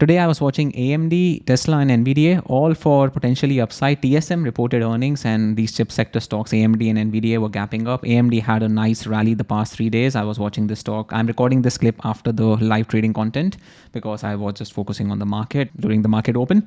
Today I was watching AMD, Tesla, and Nvidia, all for potentially upside. TSM reported earnings, and these chip sector stocks, AMD and Nvidia, were gapping up. AMD had a nice rally the past 3 days. I was watching this stock. I'm recording this clip after the live trading content because I was just focusing on the market during the market open.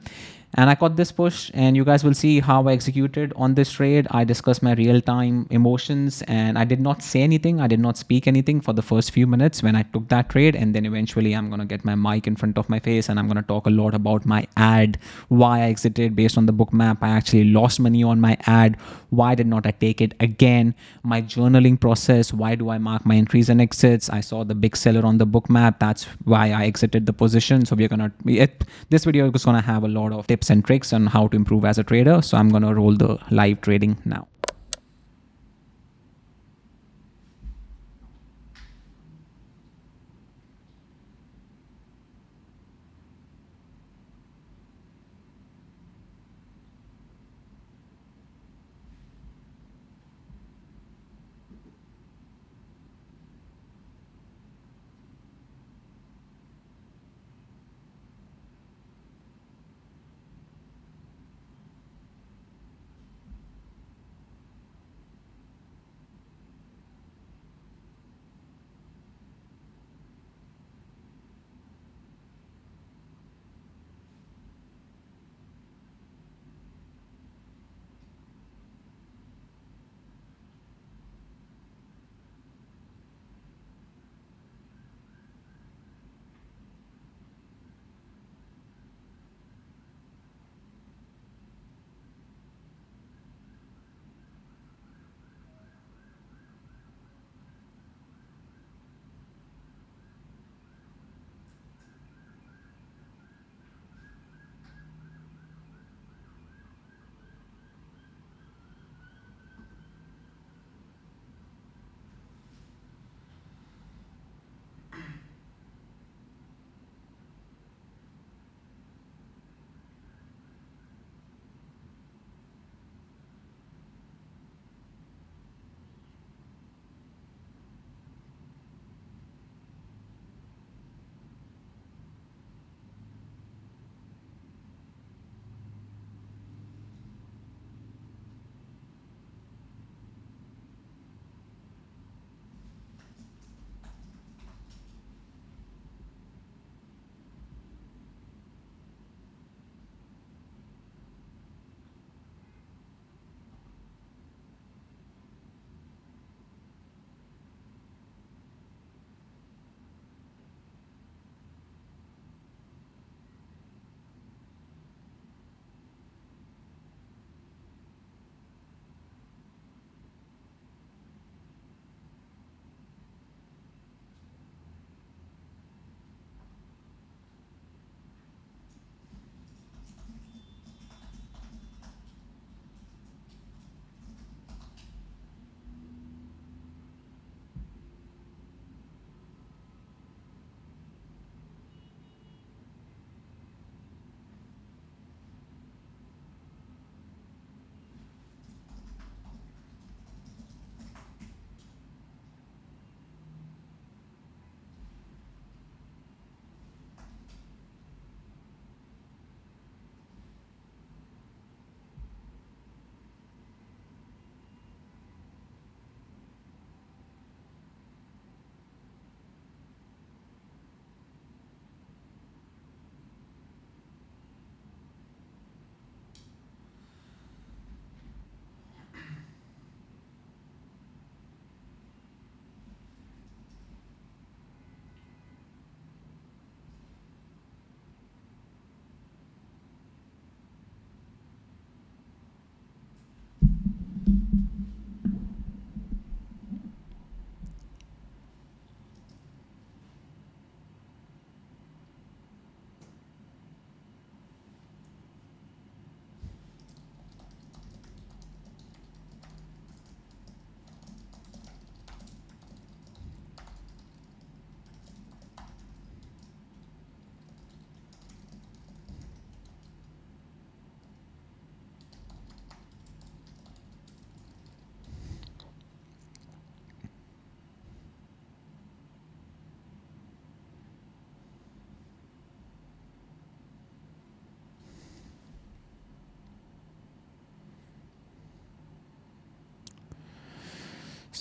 And I caught this push, and you guys will see how I executed on this trade. I discussed my real-time emotions, and I did not say anything. I did not speak anything for the first few minutes when I took that trade. And then eventually I'm going to get my mic in front of my face, and I'm going to talk a lot about my ad, why I exited based on the book map. I actually lost money on my ad. Why did not I take it again? My journaling process. Why do I mark my entries and exits? I saw the big seller on the book map. That's why I exited the position. So we're going to, this video is going to have a lot of tips and tricks on how to improve as a trader. So I'm going to roll the live trading now.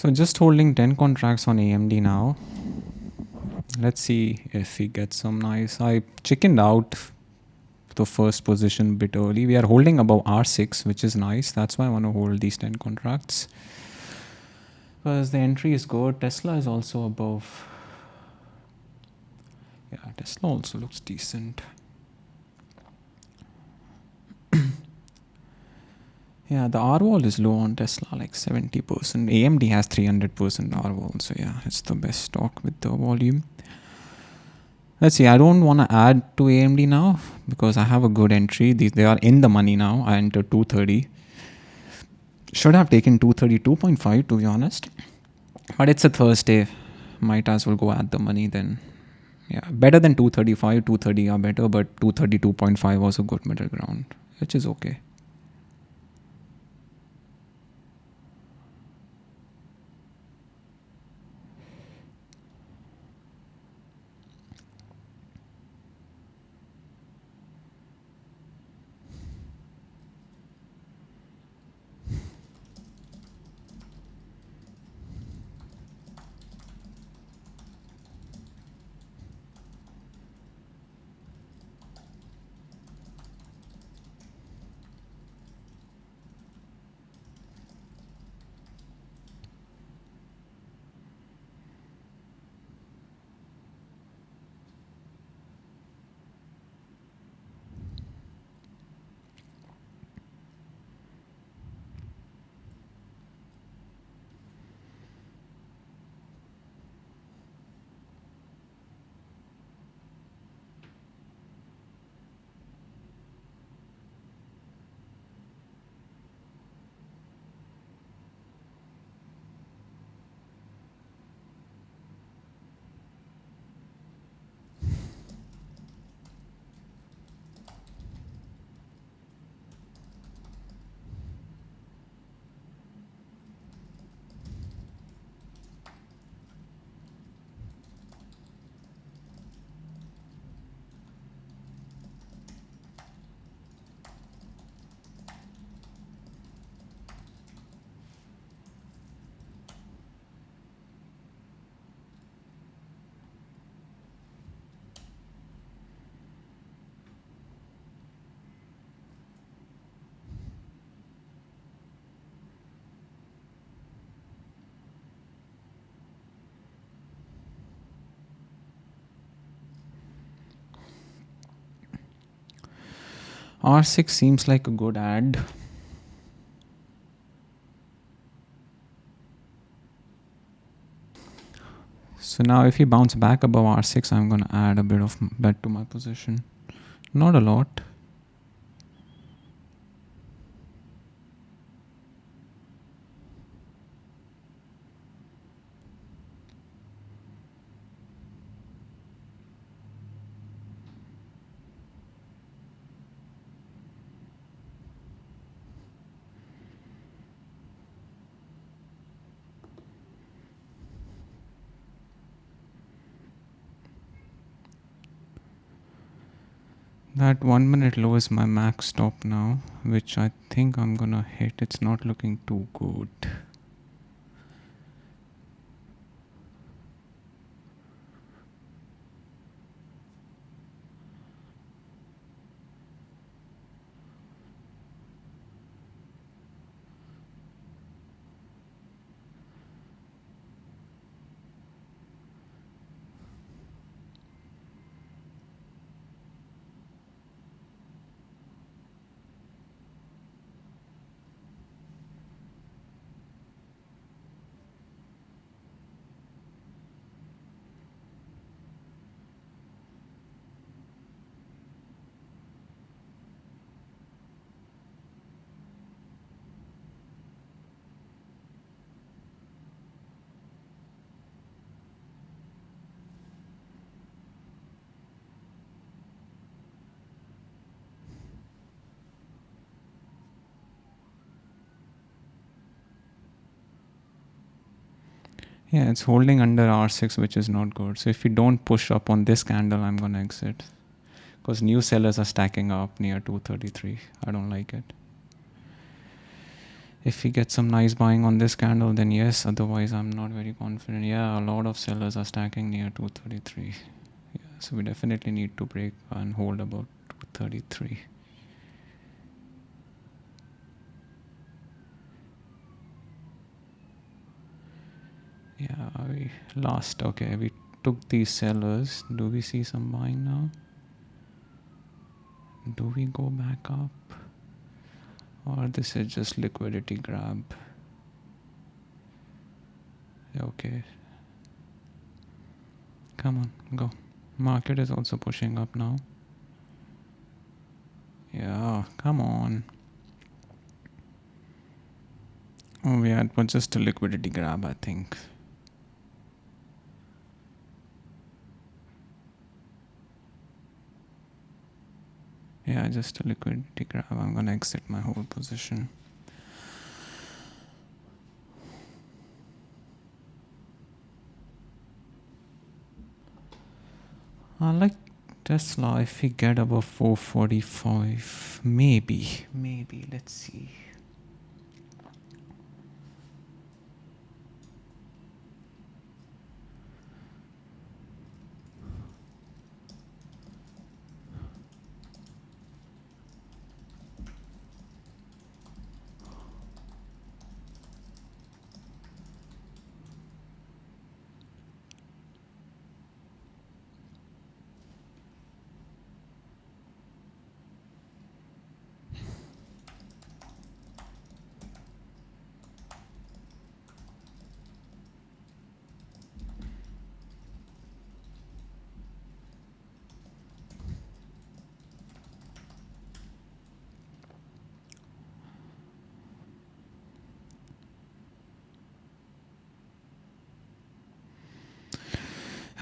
So just holding 10 contracts on AMD now. Let's see if we get some nice. I chickened out the first position a bit early. We are holding above R6, which is nice. That's why I want to hold these 10 contracts. Because the entry is good. Tesla is also above. Yeah, Tesla also looks decent. Yeah, the R wall is low on Tesla, like 70%. AMD has 300% R wall. So yeah, it's the best stock with the volume. Let's see, I don't want to add to AMD now because I have a good entry. They are in the money now. I entered 230. Should have taken 232.5 to be honest. But it's a Thursday. Might as well go at the money then. Yeah, better than 235. 230 are better, but 232.5 was a good middle ground, which is okay. R6 seems like a good ad. So now if you bounce back above R6, I'm going to add a bit of bet to my position. Not a lot. That 1 minute low is my max stop now, which I think I'm gonna hit. It's not looking too good. Yeah, it's holding under R6, which is not good. So if you don't push up on this candle, I'm going to exit. Because new sellers are stacking up near 233. I don't like it. If we get some nice buying on this candle, then yes. Otherwise, I'm not very confident. Yeah, a lot of sellers are stacking near 233. Yeah, so we definitely need to break and hold about 233. Yeah, we lost. Okay, we took these sellers. Do we see some buying now? Do we go back up? Or this is just liquidity grab? Okay. Come on, go. Market is also pushing up now. Yeah, come on. Oh yeah, it was just a liquidity grab, I think. Yeah, just a liquidity grab. I'm gonna exit my whole position. I like Tesla if we get above 445. Maybe. Let's see.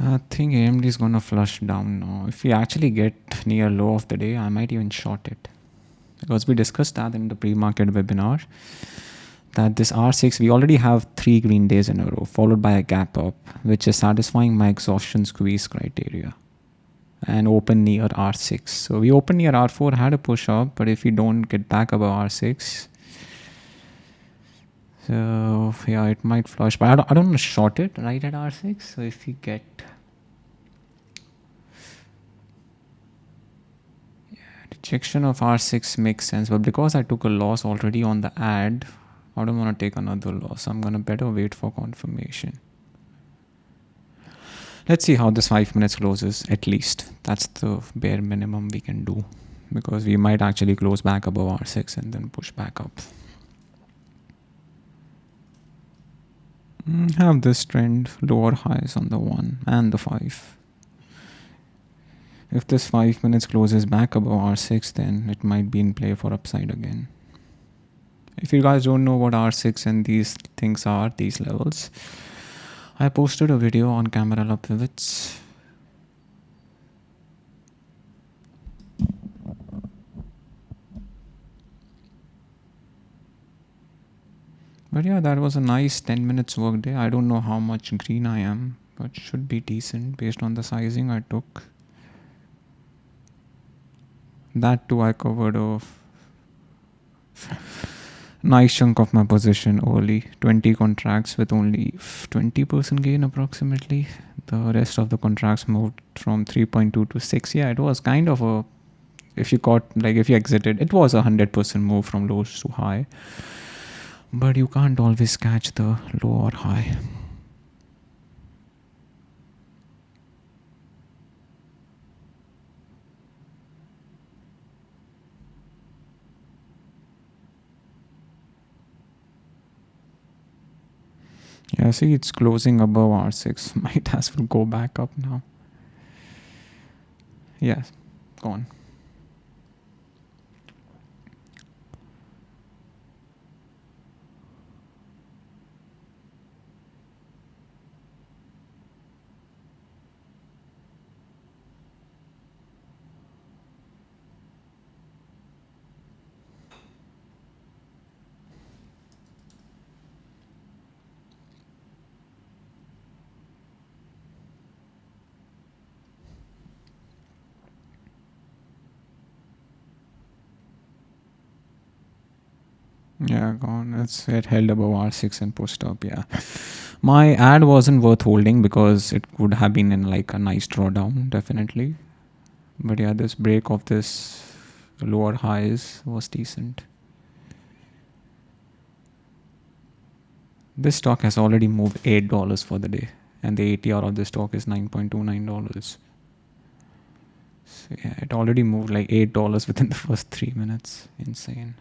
I think AMD is gonna flush down now. If we actually get near low of the day, I might even short it. Because we discussed that in the pre-market webinar, that this R6, we already have 3 green days in a row, followed by a gap up, which is satisfying my exhaustion squeeze criteria, and open near R6. So we opened near R4, had a push up, but if we don't get back above R6, so yeah, it might flush. But I don't want to short it right at R6. So if we get rejection of R6 makes sense, but because I took a loss already on the ad, I don't want to take another loss. I'm gonna better wait for confirmation. Let's see how this 5 minutes closes. At least that's the bare minimum we can do, because we might actually close back above R6 and then push back up. Have this trend, lower highs on the 1 and the 5. If this 5 minutes closes back above R6, then it might be in play for upside again. If you guys don't know what R6 and these things are, these levels, I posted a video on Camarella pivots. But yeah, that was a nice 10 minutes work day. I don't know how much green I am, but should be decent based on the sizing I took. That too, I covered a nice chunk of my position early. 20 contracts with only 20% gain approximately. The rest of the contracts moved from 3.2 to 6. Yeah, it was kind of a, if you exited, it was 100% move from lows to high. But you can't always catch the low or high. Yeah, see, it's closing above R6. Might as well go back up now. Yes, go on. Yeah, gone. It held above R6 and pushed up. Yeah, my ad wasn't worth holding because it would have been in like a nice drawdown, definitely. But yeah, this break of this lower highs was decent. This stock has already moved $8 for the day, and the ATR of this stock is $9.29. So yeah, it already moved like $8 within the first 3 minutes. Insane.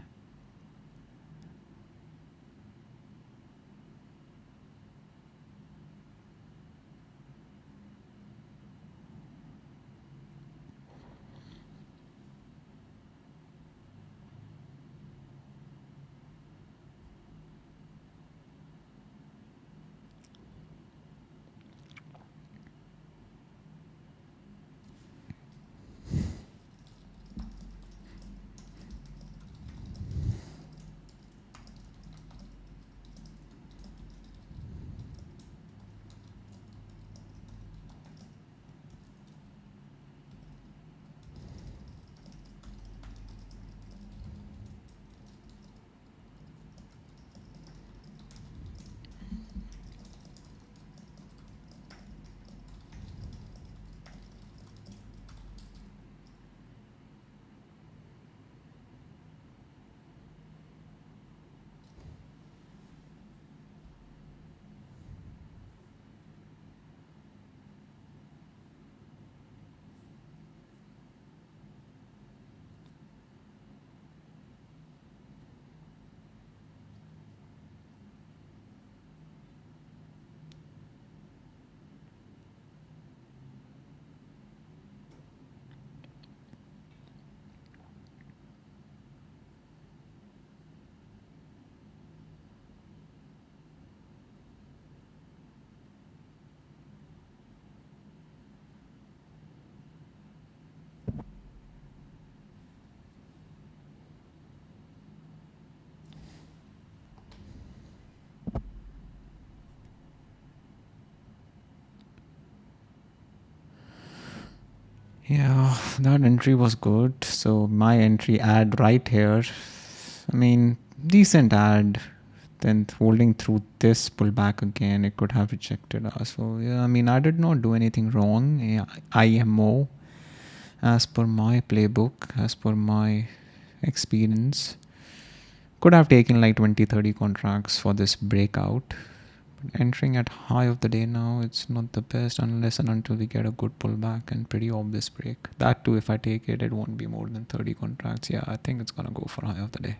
Yeah, that entry was good. So my entry ad right here, I mean, decent ad. Then holding through this pullback again, it could have rejected us. So yeah, I mean, I did not do anything wrong. Yeah, IMO, as per my playbook, as per my experience, could have taken like 20-30 contracts for this breakout. Entering at high of the day now, it's not the best unless and until we get a good pullback and pretty obvious break. That too, if I take it, it won't be more than 30 contracts. Yeah, I think it's gonna go for high of the day.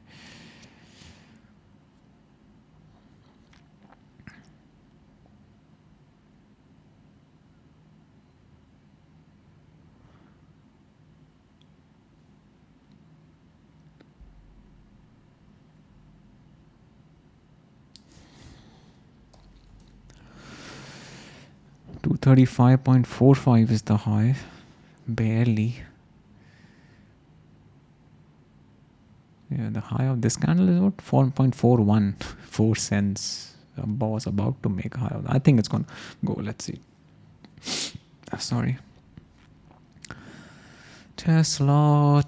$235.45 is the high. Barely. Yeah, the high of this candle is what? 4.41. 4 cents. Was about to make a high of that. I think it's gonna go. Let's see. Sorry. Tesla.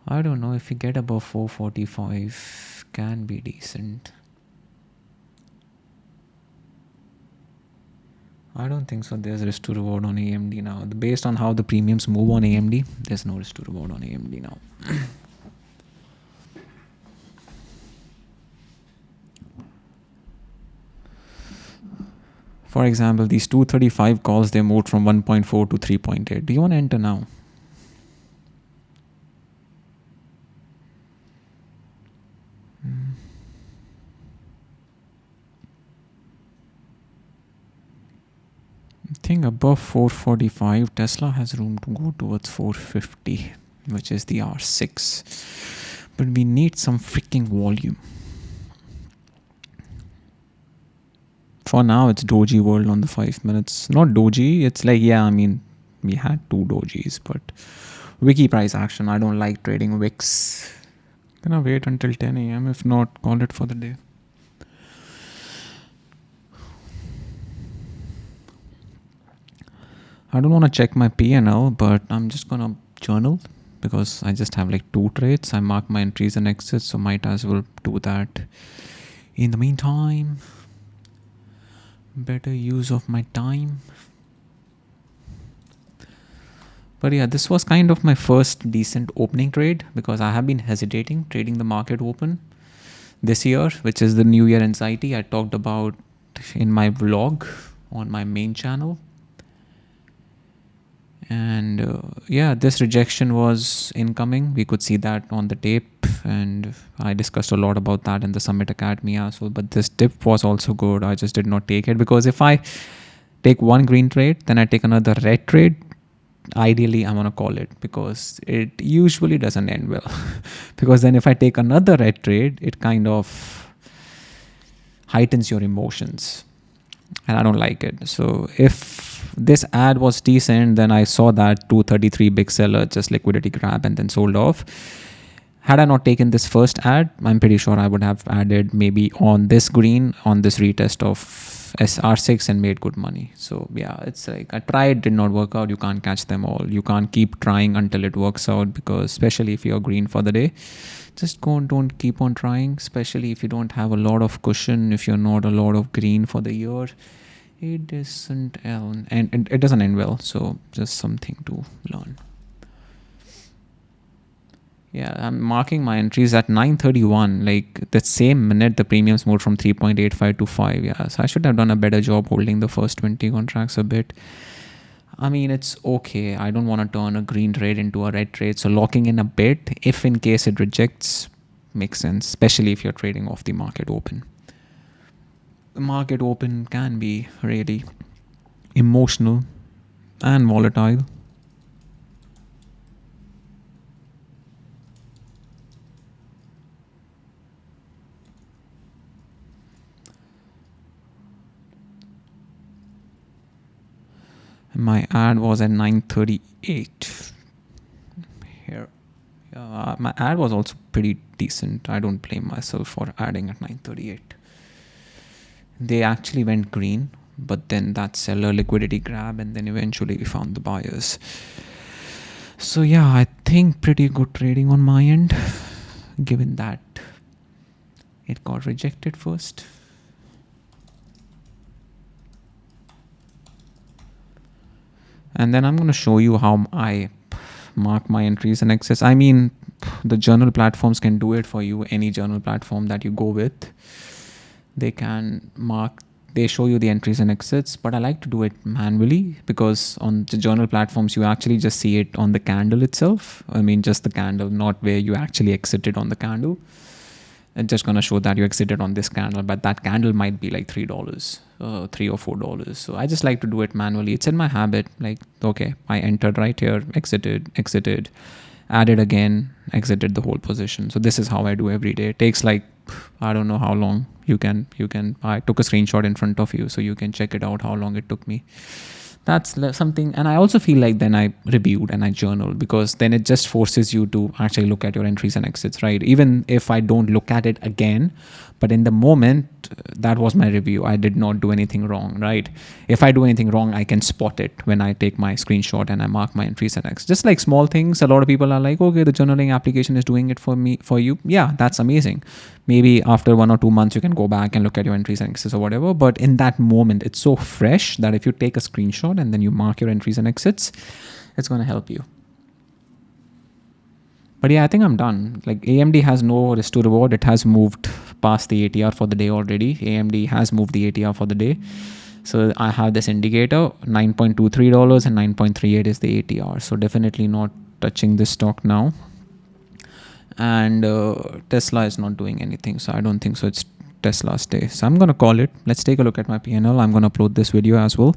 I don't know if we get above 445. Can be decent. I don't think so. There's risk to reward on AMD now. Based on how the premiums move on AMD, there's no risk to reward on AMD now. For example, these 235 calls, they moved from 1.4 to 3.8. Do you want to enter now? I think above 445, Tesla has room to go towards 450, which is the R6. But we need some freaking volume. For now, it's Doji World on the 5 minutes. Not Doji, it's like, yeah, I mean, we had 2 Dojis, but Wiki price action. I don't like trading Wicks. Gonna wait until 10 a.m. If not, call it for the day. I don't want to check my P&L, but I'm just gonna journal because I just have like 2 trades. I mark my entries and exits, so might as well do that. In the meantime, better use of my time. But yeah, this was kind of my first decent opening trade because I have been hesitating trading the market open this year, which is the New Year anxiety I talked about in my vlog on my main channel. And yeah, this rejection was incoming. We could see that on the tape, and I discussed a lot about that in the Summit Academy as well. But this dip was also good. I just did not take it because if I take one green trade, then I take another red trade, ideally I'm gonna call it, because it usually doesn't end well. Because then if I take another red trade, it kind of heightens your emotions, and I don't like it. So if this ad was decent, then I saw that 233 big seller just liquidity grab and then sold off. Had I not taken this first ad, I'm pretty sure I would have added maybe on this green on this retest of SR6 and made good money. So yeah, it's like I tried, did not work out. You can't catch them all. You can't keep trying until it works out, because especially if you're green for the day, just don't keep on trying, especially if you don't have a lot of cushion, if you're not a lot of green for the year. It doesn't end, and it doesn't end well. So just something to learn. Yeah, I'm marking my entries at 9:31. Like the same minute, the premiums moved from 3.85 to 5. Yeah, so I should have done a better job holding the first 20 contracts a bit. I mean, it's okay. I don't want to turn a green trade into a red trade. So locking in a bit, if in case it rejects, makes sense, especially if you're trading off the market open. The market open can be really emotional and volatile. My ad was at 9:38 here. My ad was also pretty decent. I don't blame myself for adding at 9:38. They actually went green, but then that seller liquidity grab, and then eventually we found the buyers. So yeah, I think pretty good trading on my end, given that it got rejected first. And then I'm going to show you how I mark my entries and exits. I mean, the journal platforms can do it for you. Any journal platform that you go with, they can mark, they show you the entries and exits, but I like to do it manually because on the journal platforms, you actually just see it on the candle itself. I mean, just the candle, not where you actually exited on the candle. It's just going to show that you exited on this candle, but that candle might be like $3, $3 or $4. So I just like to do it manually. It's in my habit. Like, okay, I entered right here, exited, added again, exited the whole position. So this is how I do every day. It takes like, I don't know how long. You can, I took a screenshot in front of you so you can check it out how long it took me. That's something. And I also feel like then I reviewed and I journaled, because then it just forces you to actually look at your entries and exits, right? Even if I don't look at it again, but in the moment, that was my review. I did not do anything wrong, right? If I do anything wrong, I can spot it when I take my screenshot and I mark my entries and exits. Just like small things. A lot of people are like, okay, the journaling application is doing it for you. Yeah, that's amazing. Maybe after 1 or 2 months, you can go back and look at your entries and exits or whatever. But in that moment, it's so fresh that if you take a screenshot and then you mark your entries and exits, it's going to help you. But yeah, I think I'm done. Like AMD has no risk to reward. It has moved past the ATR for the day already. AMD has moved the ATR for the day. So I have this indicator, $9.23 and 9.38 is the ATR. So definitely not touching this stock now. And Tesla is not doing anything. So I don't think so. It's Tesla's day. So I'm going to call it. Let's take a look at my P&L. I'm going to upload this video as well.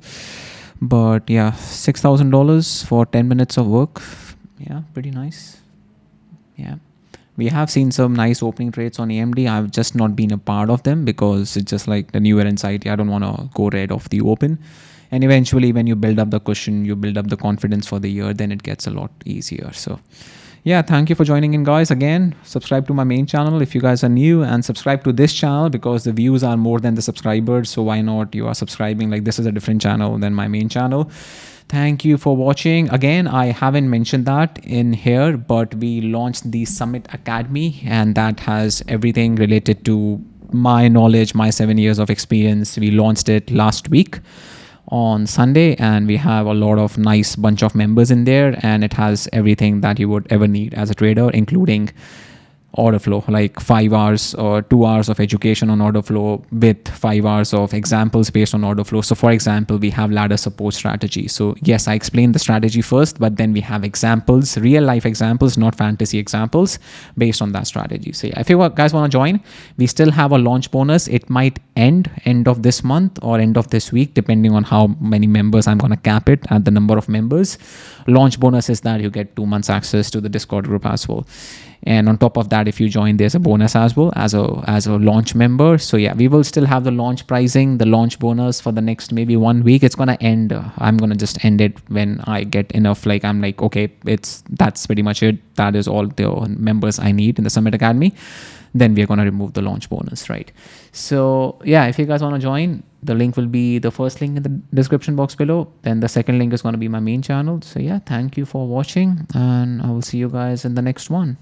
But yeah, $6,000 for 10 minutes of work. Yeah, pretty nice. Yeah, we have seen some nice opening trades on AMD. I've just not been a part of them because it's just like the New Year anxiety. I don't want to go red off the open. And eventually when you build up the cushion, you build up the confidence for the year, then it gets a lot easier. So yeah, thank you for joining in, guys. Again, subscribe to my main channel if you guys are new, and subscribe to this channel because the views are more than the subscribers. So why not? You are subscribing. Like, this is a different channel than my main channel. Thank you for watching. Again, I haven't mentioned that in here, but we launched the Summit Academy, and that has everything related to my knowledge, my 7 years of experience. We launched it last week on Sunday, and we have a lot of nice bunch of members in there, and it has everything that you would ever need as a trader, including OrderFlow, like 5 hours or 2 hours of education on OrderFlow with 5 hours of examples based on OrderFlow. So for example, we have ladder support strategy. So yes, I explained the strategy first, but then we have examples, real life examples, not fantasy examples based on that strategy. So yeah, if you guys want to join, we still have a launch bonus. It might end of this month or end of this week, depending on how many members. I'm going to cap it at the number of members. Launch bonus is that you get 2 months access to the Discord group as well. And on top of that, if you join, there's a bonus as well as a launch member. So yeah, we will still have the launch pricing, the launch bonus for the next maybe 1 week. It's gonna end. I'm gonna just end it when I get enough. Like I'm like, okay, that's pretty much it. That is all the members I need in the Summit Academy. Then we are gonna remove the launch bonus, right? So yeah, if you guys wanna join, the link will be the first link in the description box below. Then the second link is gonna be my main channel. So yeah, thank you for watching, and I will see you guys in the next one.